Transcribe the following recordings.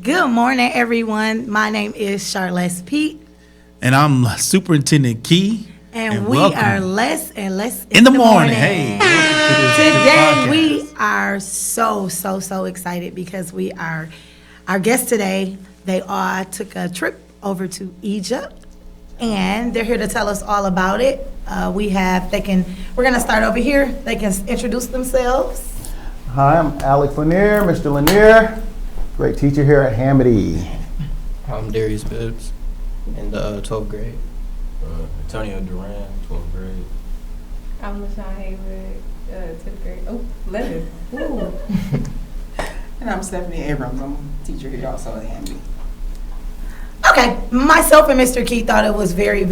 Good morning, everyone. My name is Charlotte Pete. And I'm Superintendent Key. And we are Les and Lesse in the morning. Hey. Today we are so excited because our guests today, they all took a trip over to Egypt. And they're here to tell us all about it. We're gonna start over here. They can introduce themselves. Hi, I'm Alex Lanier, Mr. Lanier, great teacher here at Hamady. I'm Darius Bibbs in the 12th grade. Antonio Duran, 12th grade. I'm LaShawn Haywood, 10th grade. Oh, 11th. Ooh. And I'm Stephanie Abrams. I'm a teacher here also at Hamady. Okay, myself and Mr. Key thought it was very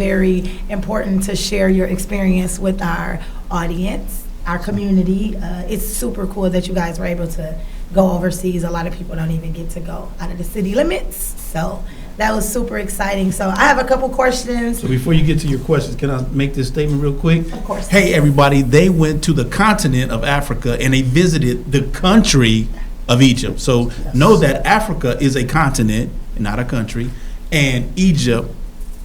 important to share your experience with our audience, our community. It's super cool that you guys were able to go overseas. A lot of people don't even get to go out of the city limits, so that was super exciting. So I have a couple questions. So before you get to your questions, can I make this statement real quick? Of course. Hey, everybody, they went to the continent of Africa and they visited the country of Egypt. So know that Africa is a continent and not a country, and Egypt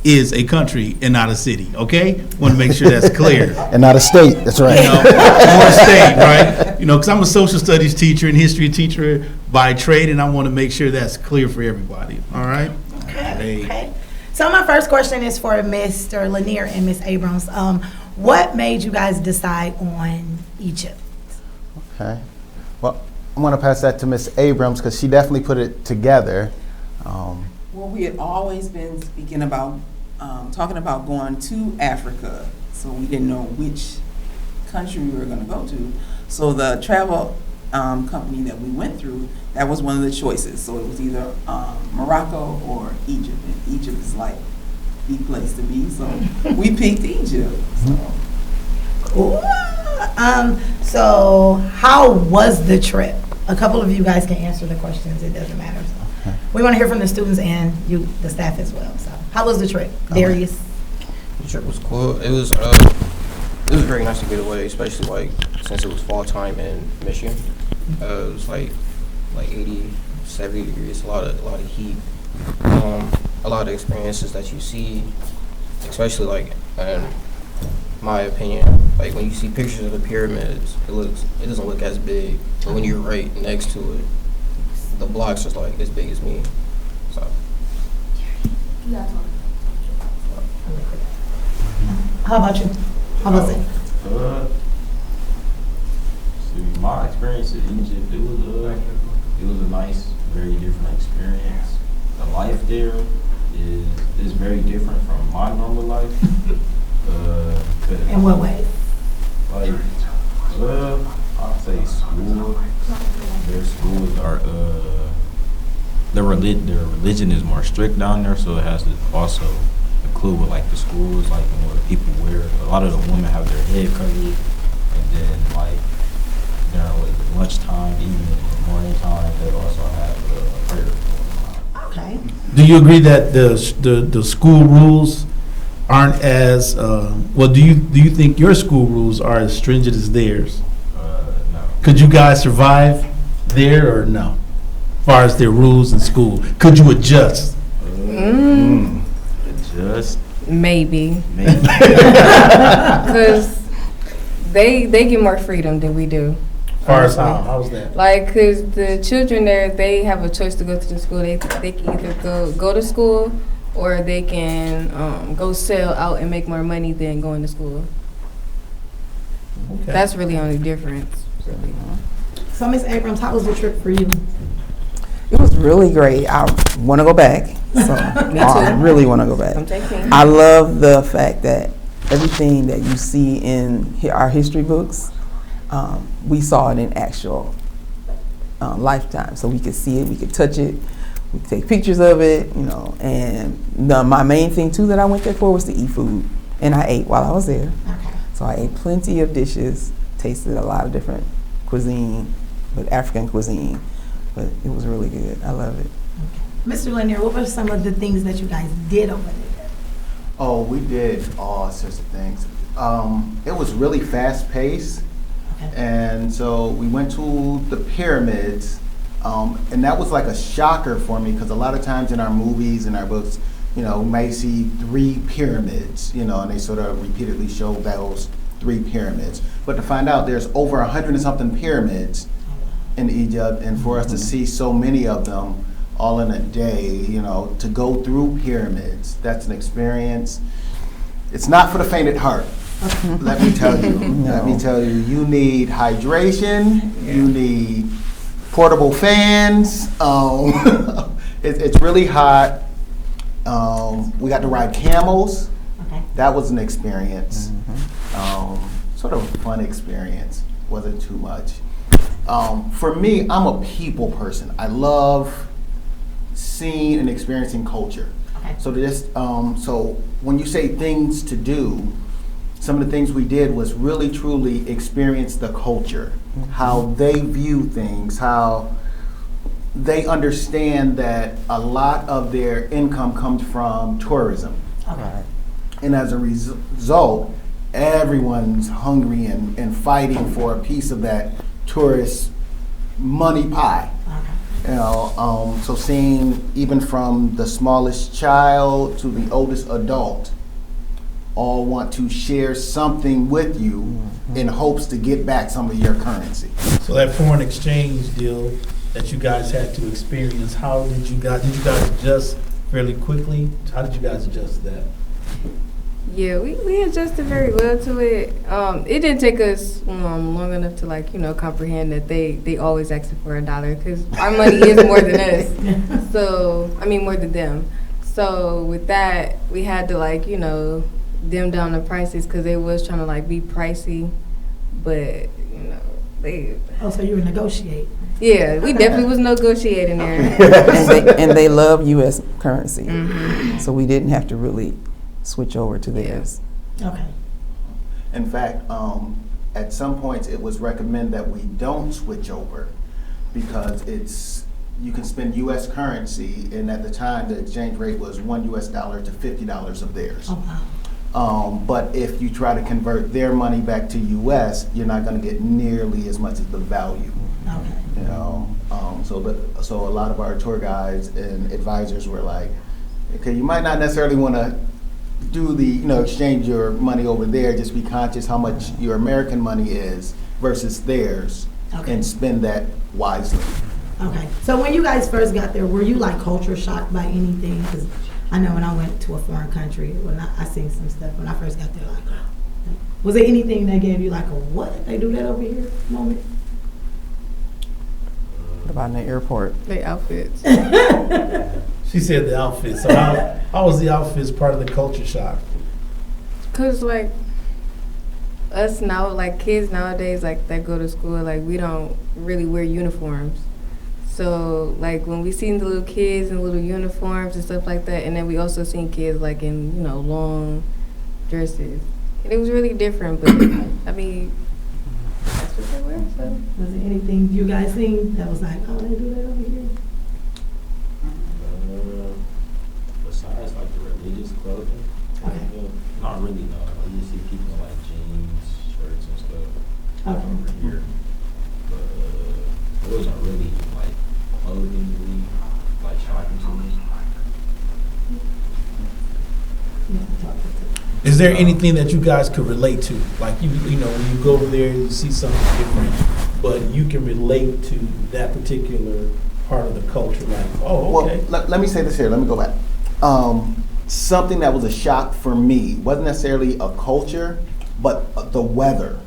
is a country and not a city, okay? Want to make sure that's clear. And not a state, that's right. You know, or a state, right? You know, because I'm a social studies teacher and history teacher by trade, and I want to make sure that's clear for everybody, all right? Okay. So my first question is for Mr. Lanier and Ms. Abrams. What made you guys decide on Egypt? Okay. Well, I'm going to pass that to Ms. Abrams because she definitely put it together. Well, we had always been speaking about, talking about going to Africa, so we didn't know which country we were going to go to. So the travel company that we went through, that was one of the choices. So it was either Morocco or Egypt, and Egypt is like the place to be. So we picked Egypt. So. Cool. So how was the trip? A couple of you guys can answer the questions. It doesn't matter. So. We want to hear from the students and you, the staff as well. So how was the trip, Darius? The trip was cool. It was very nice to get away, especially like since it was fall time in Michigan. It was like 80, 70 degrees, a lot of heat. A lot of experiences that you see, especially like in my opinion, like when you see pictures of the pyramids, it doesn't look as big, but when you're right next to it, the blocks is like as big as me. So. How about you? How was it? My experience in Egypt, it was a nice, very different experience. The life there is very different from my normal life. In what way? Like, I'd say school. Their schools are their religion is more strict down there, so it has to also include with like the schools, like what people wear. A lot of the women have their head covered, and then like during lunchtime, even in the morning time, they also have prayer. Okay. Do you agree that the school rules aren't as well? Do you think your school rules are as stringent as theirs? No. Could you guys survive there or no? As far as their rules in school, could you adjust? Adjust. Maybe. Because they get more freedom than we do. As far as how's that? Like, because the children there, they have a choice to go to the school. They can either go to school or they can go sell out and make more money than going to school. Okay. That's really the only difference. Really. So Ms. Abrams, how was the trip for you? It was really great. I want to go back. So Me too. I really want to go back. I'm taking. I love the fact that everything that you see in our history books, we saw it in actual lifetime. So we could see it, we could touch it, we could take pictures of it, you know. And my main thing too that I went there for was to eat food, and I ate while I was there. Okay. So I ate plenty of dishes, tasted a lot of different cuisine, but African cuisine. But it was really good. I love it. Mr. Lanier, what were some of the things that you guys did over there? Oh, we did all sorts of things. It was really fast paced. Okay. And so we went to the pyramids. And that was like a shocker for me, because a lot of times in our movies and our books, you know, we may see 3 pyramids, you know, and they sort of repeatedly show those 3 pyramids. But to find out there's over 100 and something pyramids in Egypt, and for us to see so many of them all in a day, you know, to go through pyramids, that's an experience. It's not for the faint at heart. Let me tell you. Let me tell you, you need hydration, you need portable fans. It's really hot. We got to ride camels. Okay. That was an experience. Sort of a fun experience. Wasn't too much. For me, I'm a people person. I love seeing and experiencing culture. Okay. So so when you say things to do, some of the things we did was really truly experience the culture, how they view things, how they understand that a lot of their income comes from tourism. Okay. And as a result, everyone's hungry and fighting for a piece of that tourist money pie. Okay. You know, so seeing even from the smallest child to the oldest adult, all want to share something with you in hopes to get back some of your currency. So that foreign exchange deal that you guys had to experience, how did you guys adjust fairly quickly? How did you guys adjust to that? Yeah, we adjusted very well to it. It didn't take us long enough to, like, you know, comprehend that they always asking for $1, because our money is more than us. So, I mean, more than them. So with that, we had to, like, you know, dim down the prices, because they was trying to, like, be pricey, but, you know, they. Oh, so you were negotiating. Yeah, we definitely was negotiating there. and they love U.S. currency, so we didn't have to really switch over to theirs. Okay. In fact, at some points it was recommended that we don't switch over, because you can spend U.S. currency, and at the time the exchange rate was $1 US to $50 of theirs. Oh, wow. But if you try to convert their money back to U.S., you're not going to get nearly as much as the value. Okay. You know, so a lot of our tour guides and advisors were like, okay, you might not necessarily want to do the, you know, exchange your money over there. Just be conscious how much your American money is versus theirs, Okay. and spend that wisely. Okay. So when you guys first got there, were you like culture shocked by anything? Because I know when I went to a foreign country, when I seen some stuff when I first got there, like, was there anything that gave you like a what? They do that over here moment? What about in the airport? They outfits. She said the outfit. So how was the outfits part of the culture shock? Cause like us now, like kids nowadays, like that go to school, like we don't really wear uniforms. So like when we seen the little kids in little uniforms and stuff like that, and then we also seen kids like in, you know, long dresses, and it was really different. But I mean, that's what they wear. So Was there anything you guys seen that was like, oh, they do that over here? Besides like the religious clothing, Okay. not really, no. I just see people in like jeans, shirts and stuff Okay. over here. But it wasn't really like clothing really like shocking to me. Is there anything that you guys could relate to? Like, you know, when you go over there, you see something different, but you can relate to that particular part of the culture. Like, oh, okay. Well, let me say this here. Let me go back. Something that was a shock for me wasn't necessarily a culture, but the weather.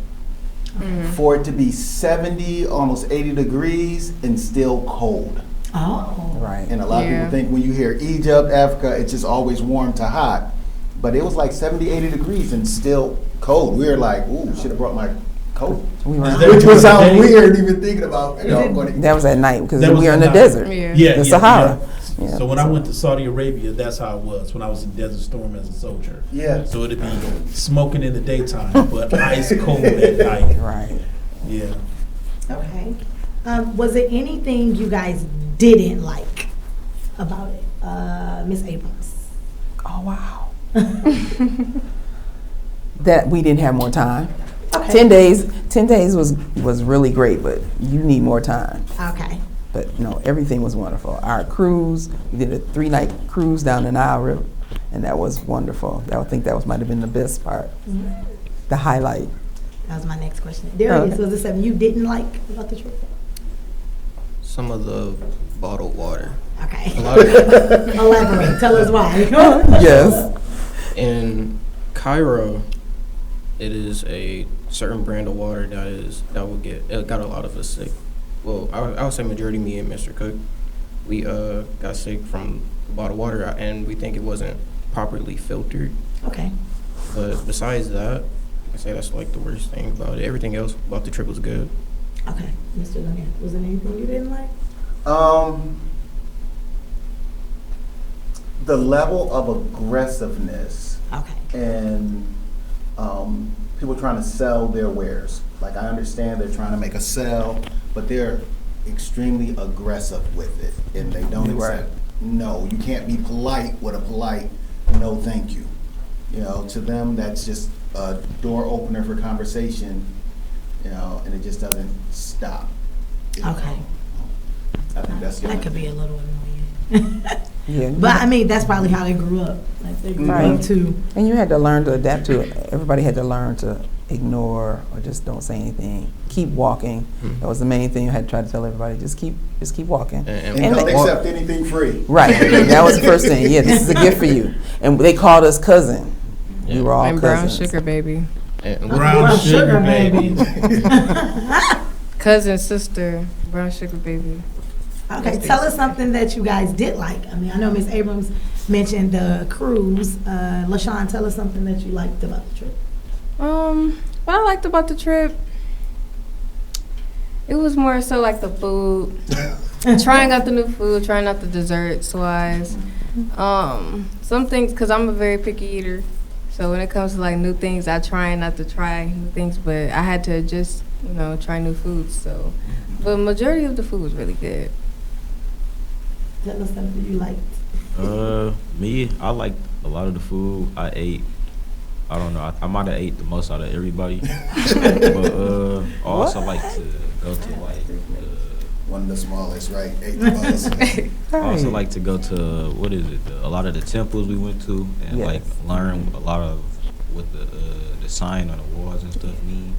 For it to be 70, almost 80 degrees and still cold. Oh. Right. And a lot of Yeah. people think when you hear Egypt, Africa, it's just always warm to hot. But it was like 70, 80 degrees and still cold. We were like, ooh, should have brought my coat. We were, Is that Which would sound today? weird even thinking about, you know, going that was at night because That was we were in the at night. desert, Yeah. the Sahara. Yeah. Yeah. So when I went to Saudi Arabia, that's how it was. When I was in Desert Storm as a soldier. Yeah. So it'd be smoking in the daytime, but ice cold at night. Right. Yeah. Okay. Was there anything you guys didn't like about it? Miss Abrams. Oh wow. That we didn't have more time. Okay. 10 days was really great, but you need more time. Okay. But no, everything was wonderful. Our cruise, we did a 3-night cruise down the Nile River, and that was wonderful. I think that might have been the best part, the highlight. That was my next question. Darius, was there something you didn't like about the trip? Some of the bottled water. Okay. A lot of Elaborate. Tell us why. Yes. in Cairo, it is a certain brand of water it got a lot of us sick. Well, I would say majority me and Mr. Cook, we got sick from bottled water, and we think it wasn't properly filtered. Okay. But besides that, I say that's like the worst thing about it. Everything else about the trip was good. Okay. Mr. Lynn, was there anything you didn't like? The level of aggressiveness Okay. and people trying to sell their wares. Like, I understand they're trying to make a sell, but they're extremely aggressive with it, and they don't accept. No, you can't be polite with a polite no thank you. You know, to them, that's just a door opener for conversation, you know, and it just doesn't stop. You know? Okay. I think that's That could be a little annoying. Yeah. But I mean, that's probably how they grew up. Like they grew Right. up too. And you had to learn to adapt to it. Everybody had to learn to ignore or just don't say anything. Keep walking. That was the main thing you had to try to tell everybody. Just keep walking. And And don't they- accept anything free. Right. That was the first thing. Yeah, this is a gift for you. And they called us cousin. We were all And brown cousins. sugar baby. And Brown sugar baby. Cousin, sister, brown sugar baby. Okay, tell us something that you guys did like. I mean, I know Miss Abrams mentioned the cruise. LaShawn, tell us something that you liked about the trip. What I liked about the trip, it was more so like the food. Trying out the new food, trying out the desserts wise. Some things, because I'm a very picky eater. So when it comes to like new things, I try not to try new things, but I had to just, try new foods. So, but majority of the food was really good. Tell us something you liked. Me, I liked a lot of the food. I ate. I don't know. I might have ate the most out of everybody. But I also like to go to like. One of the smallest, right? 8 of us. I also like to go to a lot of the temples we went to and Yes. like learn a lot of what the sign on the walls and stuff mean.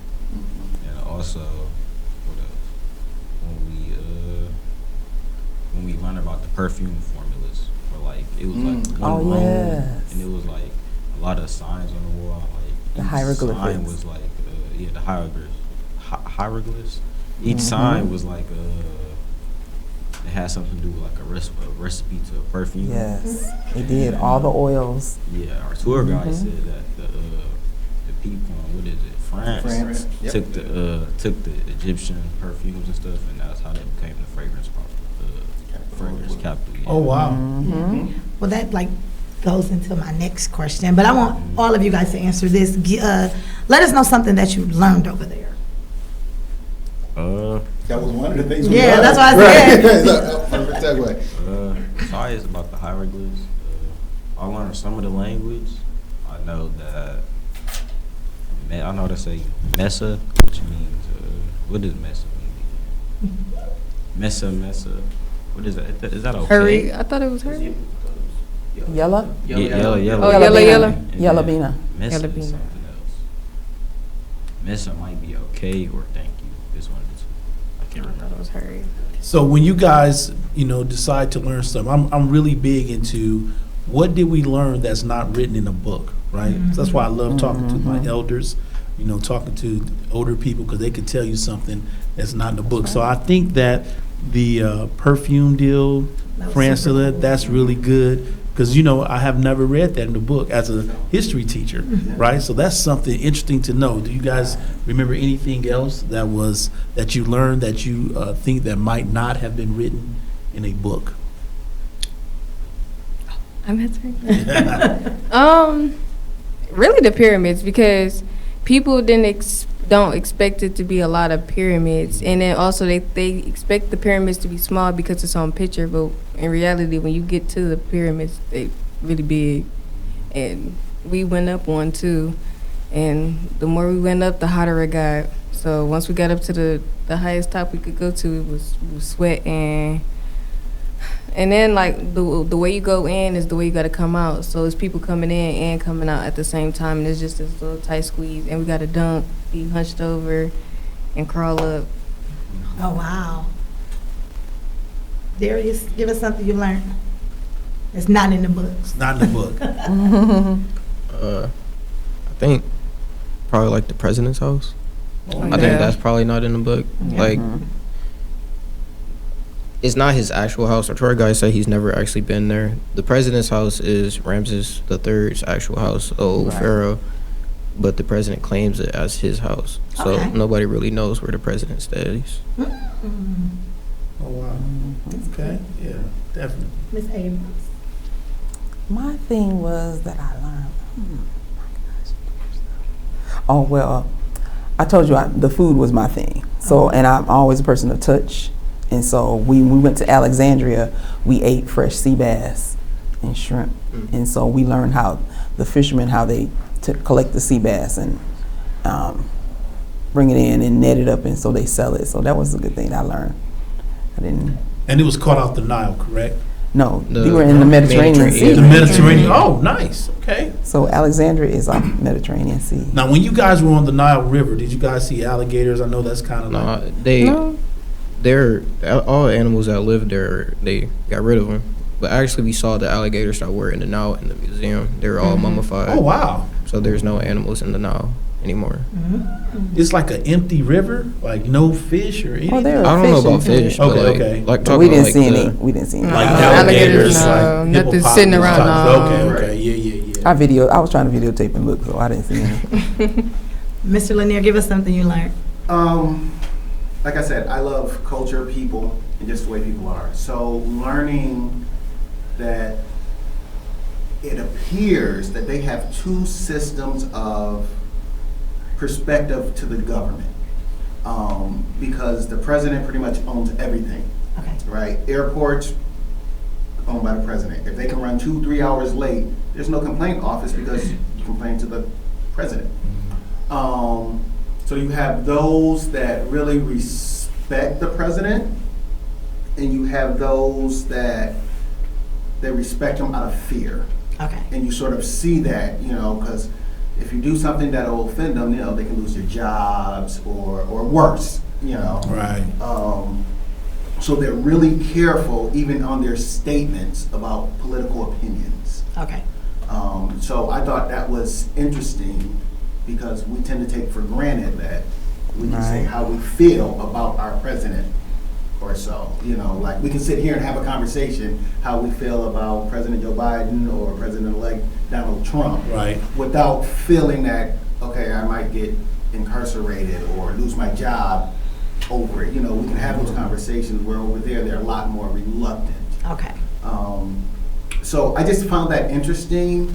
And also, what else? When we learned about the perfume formulas, or like it was like one Oh, room, yes. and it was like a lot of signs on the wall. Like The each hieroglyphics. sign was like the hieroglyphs. Hieroglyphs. Each sign was like it had something to do with like a recipe to a perfume. Yes, they did. All the oils. Yeah, our tour guide said that the people in, what is it, France Yep. took the Egyptian perfumes and stuff, and that's how they became the fragrance capital. Yeah. Oh wow. Well, that goes into my next question, but I want all of you guys to answer this. Let us know something that you learned over there. That was one of the things we Yeah, learned. that's what I said. Right. Perfect segue. Sorry, it's about the hieroglyphs. I learned some of the language. I know that. I know they say Mesa, which means what does Mesa mean? Mesa. What is that? Is that okay? Hurry. I thought it was hurry. Yellow? Yellow. Oh, yellow. And Yellow then bean. Mesa Yellow is bean. something else. Mesa might be okay or thank you. This one is. I can't I thought remember. it was hurry. So when you guys, decide to learn something, I'm really big into what did we learn that's not written in a book, right? So that's why I love talking to my elders, talking to older people, because they could tell you something that's not in the book. So I think that the perfume deal, That was France, super cool. that's really good. Because, I have never read that in the book as a history teacher, right? So that's something interesting to know. Do you guys remember anything else that you learned that you think that might not have been written in a book? I'm answering. Really the pyramids, because people don't expect it to be a lot of pyramids, and then also they expect the pyramids to be small because it's on picture, but in reality when you get to the pyramids they really big. And we went up one too, and the more we went up the hotter it got. So once we got up to the highest top we could go to, it was sweat and then like the way you go in is the way you got to come out. So it's people coming in and coming out at the same time, and it's just this little tight squeeze, and we got to dump, be hunched over, and crawl up. Oh, wow. Darius, give us something you learned. It's not in the books. Not in the book. I think probably like the president's house. Oh, I yeah. think that's probably not in the book. Like, it's not his actual house. Our tour guide said he's never actually been there. The president's house is Ramses III's actual house, old pharaoh, but the president claims it as his house. So Okay. nobody really knows where the president stays. Oh, wow. Okay, yeah, definitely. Miss Abrams. My thing was that I learned. Oh well, I told you the food was my thing. So, and I'm always a person of touch. And so we went to Alexandria. We ate fresh sea bass and shrimp. And so we learned how the fishermen how they collect the sea bass and bring it in and net it up, and so they sell it. So that was a good thing I learned. I didn't. And it was caught off the Nile, correct? No, we were in the Mediterranean Sea. The Mediterranean. Oh, nice. Okay. So Alexandria is off Mediterranean Sea. Now, when you guys were on the Nile River, did you guys see alligators? I know that's kind of like. They're all animals that live there. They got rid of them, but actually we saw the alligators that were in the Nile in the museum. They were all mummified. Oh, wow. So there's no animals in the Nile anymore. It's like an empty river, like no fish or anything. Oh, there I are don't know about in it. fish. But Okay. like But we talking didn't like see any. the- We didn't see any. Like Alligators, alligators, no. like Nothing sitting around, hippopotamus no. type. Okay, yeah. I was trying to videotape and look, so I didn't see any. Mr. Lanier, give us something you learned. Like I said, I love culture, people, and just the way people are. So learning that it appears that they have two systems of perspective to the government, because the president pretty much owns everything, Okay. right? Airports owned by the president. If they can run 2-3 hours late, there's no complaint office because you complain to the president. So you have those that really respect the president, and you have those that they respect him out of fear. Okay. And you sort of see that, because if you do something that'll offend them, they can lose their jobs or worse, Right. So they're really careful even on their statements about political opinions. Okay. So I thought that was interesting because we tend to take for granted that we can say Right. how we feel about our president or so. Like we can sit here and have a conversation how we feel about President Joe Biden or President-elect Donald Trump, Right. without feeling that, okay, I might get incarcerated or lose my job over it. We can have those conversations where over there they're a lot more reluctant. Okay. So I just found that interesting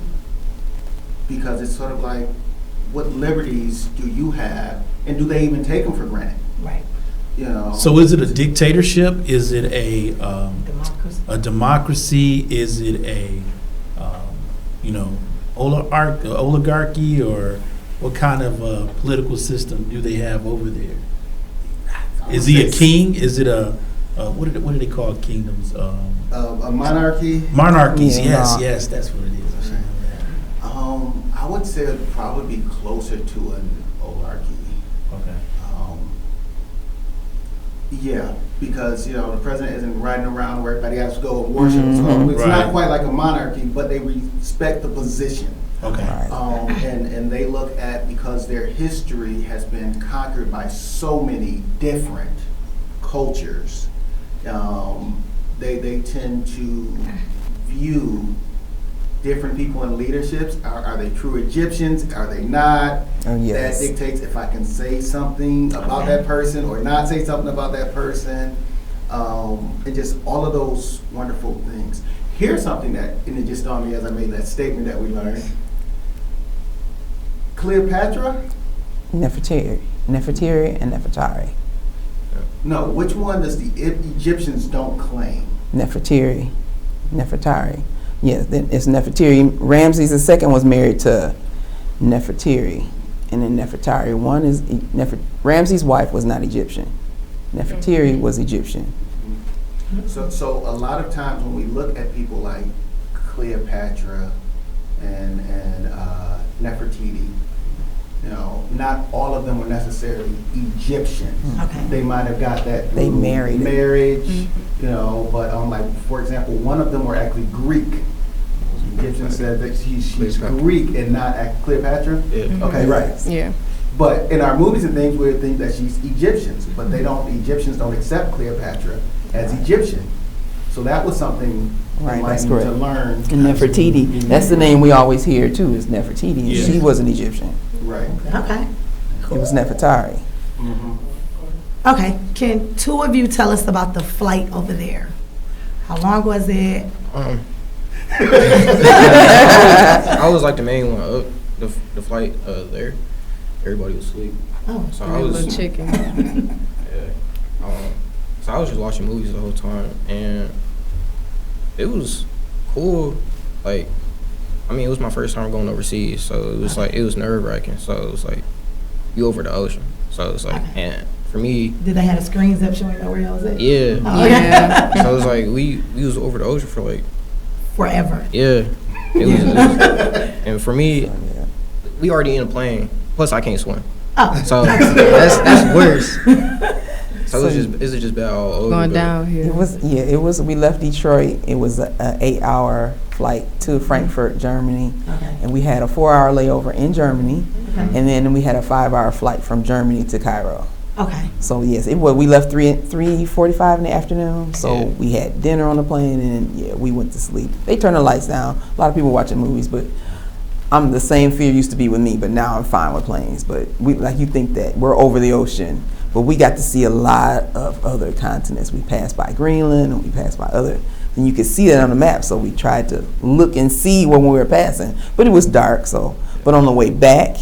because it's sort of like, what liberties do you have, and do they even take them for granted? Right. So is it a dictatorship? Is it a democracy? Is it a oligarchy, or what kind of political system do they have over there? Is he a king? Is it a what do they call kingdoms? A monarchy? Monarchies. Yeah. Yes, that's what it is. I should know that. I would say it'd probably be closer to an oligarchy. Okay. Yeah, because the president isn't riding around where everybody has to go and worship. So it's Right. not quite like a monarchy, but they respect the position. Okay. Right. And they look at, because their history has been conquered by so many different cultures, they tend to view different people in leaderships. Are they true Egyptians? Are they not? Oh, yes. That dictates if I can say something about that person or not say something about that person. And just all of those wonderful things. Here's something that, and it just dawned on me as I made that statement that we learned. Cleopatra? Nefertari and Nefertari. No, which one does the Egyptians don't claim? Nefertari. Yes, then it's Nefertari. Ramses II was married to Nefertari, and then Nefertari. One is Ramses' wife was not Egyptian. Nefertari was Egyptian. So a lot of times when we look at people like Cleopatra and Nefertiti, you know, not all of them were necessarily Egyptians. Okay. They might have got that They through married. marriage, you know, but like for example, one of them were actually Greek. Egyptians said that she's Cleopatra. Greek and not Cleopatra. Yeah. Okay, right. Yeah. But in our movies and things, we would think that she's Egyptians, but they don't. Egyptians don't accept Cleopatra as Egyptian. So that was something Right, that's enlightening correct. to learn. And Nefertiti, that's the name we always hear too, is Nefertiti. And Yes. she wasn't Egyptian. Right. Okay. It was Nefertari. Mhm. Okay. Can two of you tell us about the flight over there? How long was it? I was like the main one up the flight there. Everybody was asleep. Oh. So I was Little chicken. yeah. So I was just watching movies the whole time, and it was cool. Like, I mean, it was my first time going overseas, so it was like it was nerve wracking. So it was like you over the ocean. So it was like, and for me, Did they have a screen zip showing where y'all was at? yeah. Oh, okay. Yeah. So it was like we was over the ocean for like Forever. yeah. It was and for me, Yeah. we already in a plane. Plus, I can't swim. Oh. So that's worse. So it's just bad all over. Going but- down here. It was, we left Detroit, it was an 8-hour flight to Frankfurt, Germany. Okay. And we had a 4-hour layover in Germany, Okay. and then we had a 5-hour flight from Germany to Cairo. Okay. So yes, it was, we left 3:45 in the afternoon, so Yeah. we had dinner on the plane, and then, yeah, we went to sleep. They turned the lights down. A lot of people watching movies, but the same fear used to be with me, but now I'm fine with planes. But you think that we're over the ocean, but we got to see a lot of other continents. We passed by Greenland, and we passed by other, and you could see that on the map, so we tried to look and see when we were passing, but it was dark, so, but on the way back,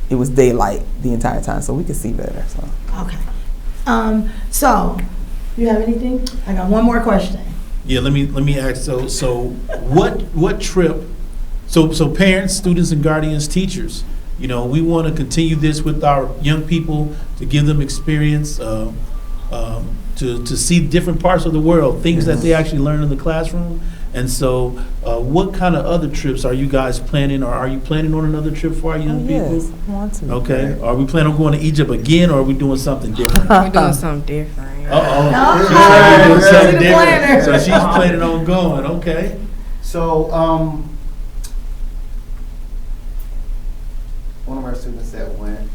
it was daylight the entire time, so we could see better, so. Okay. So, you have anything? I got one more question. Yeah, let me ask. So what trip? So parents, students, and guardians, teachers. You know, we want to continue this with our young people to give them experience, to see different parts of the world, things that they actually learn in the classroom. And so, what kind of other trips are you guys planning, or are you planning on another trip for our young people? Yes, I want to. Okay. Are we planning on going to Egypt again, or are we doing something different? We're doing something different. Uh-oh. Okay. Doing something She's the different. planner. So she's planning on going, okay. So, one of our students that went,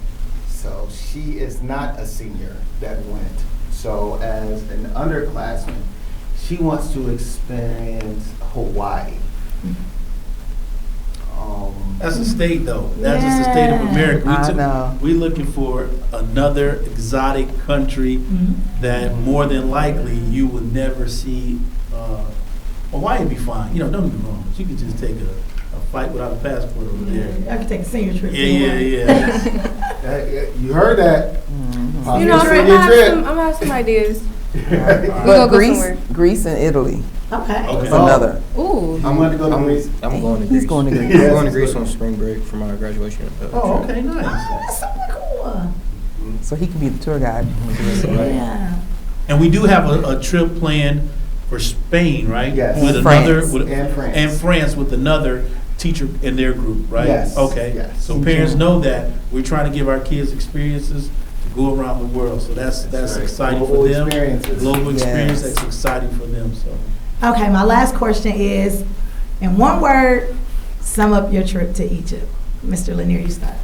so she is not a senior that went. So as an underclassman, she wants to experience Hawaii. That's a state, though. That's just the state of America. I know. We're looking for another exotic country that more than likely you will never see. Hawaii would be fine. You know, don't get me wrong. But you could just take a flight without a passport over there. I could take a senior trip. Yeah. You heard that? You know, Senior I'm gonna trip. have some ideas. But go Greece, somewhere. Greece and Italy Okay. Okay. is another. Ooh. I'm going to go to Greece. I'm going to He's Greece. going to Greece. I'm going to Greece on spring break for my graduation. Oh, trip. okay, nice. That's super cool. So he can be the tour guide. Yeah. And we do have a trip planned for Spain, right? Yes. With And another, France. with, And France. and France with another teacher in their group, right? Yes, Okay. yes. So parents know that we're trying to give our kids experiences to go around the world. So that's right. exciting Global for them. experiences. Global experience. Yes. That's exciting for them. So. Okay, my last question is, in one word, sum up your trip to Egypt. Mr. Lanier, you start.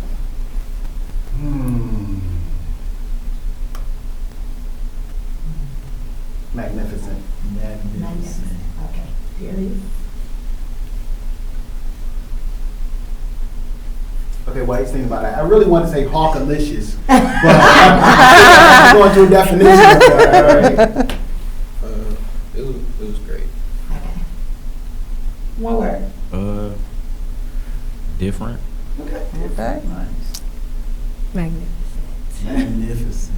Magnificent. Magnificent. Okay. Really? Okay, while he's thinking about that, I really want to say hawkalicious, but I'm going to a definition of that. All right. It was great. Okay. One word. Different. Okay. Okay. Nice. Magnificent. Magnificent.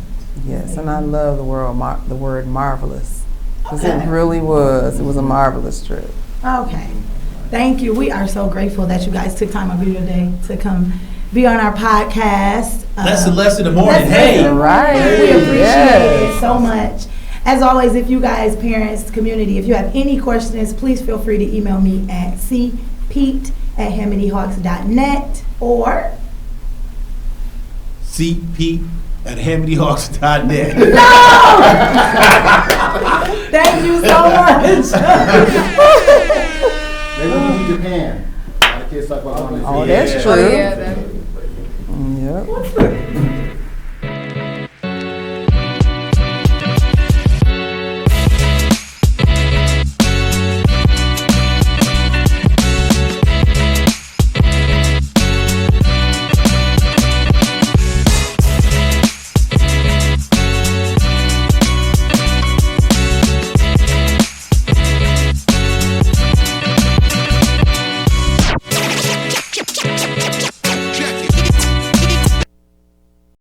Yes, and I love the word marvelous, because it really was. It was a marvelous trip. Okay. Thank you. We are so grateful that you guys took time out of your day to come be on our podcast. Les and Lesse in the morning. Les and Hey. Lesse in the morning. Right. We appreciate Yes. it so much. As always, if you guys, parents, community, if you have any questions, please feel free to email me at cpete@hamityhawks.net or cp@hamityhawks.net. thank you so much. Maybe we do Japan. A lot of kids talk about going to Oh, Japan. that's Oh, true. yeah, that. Yep.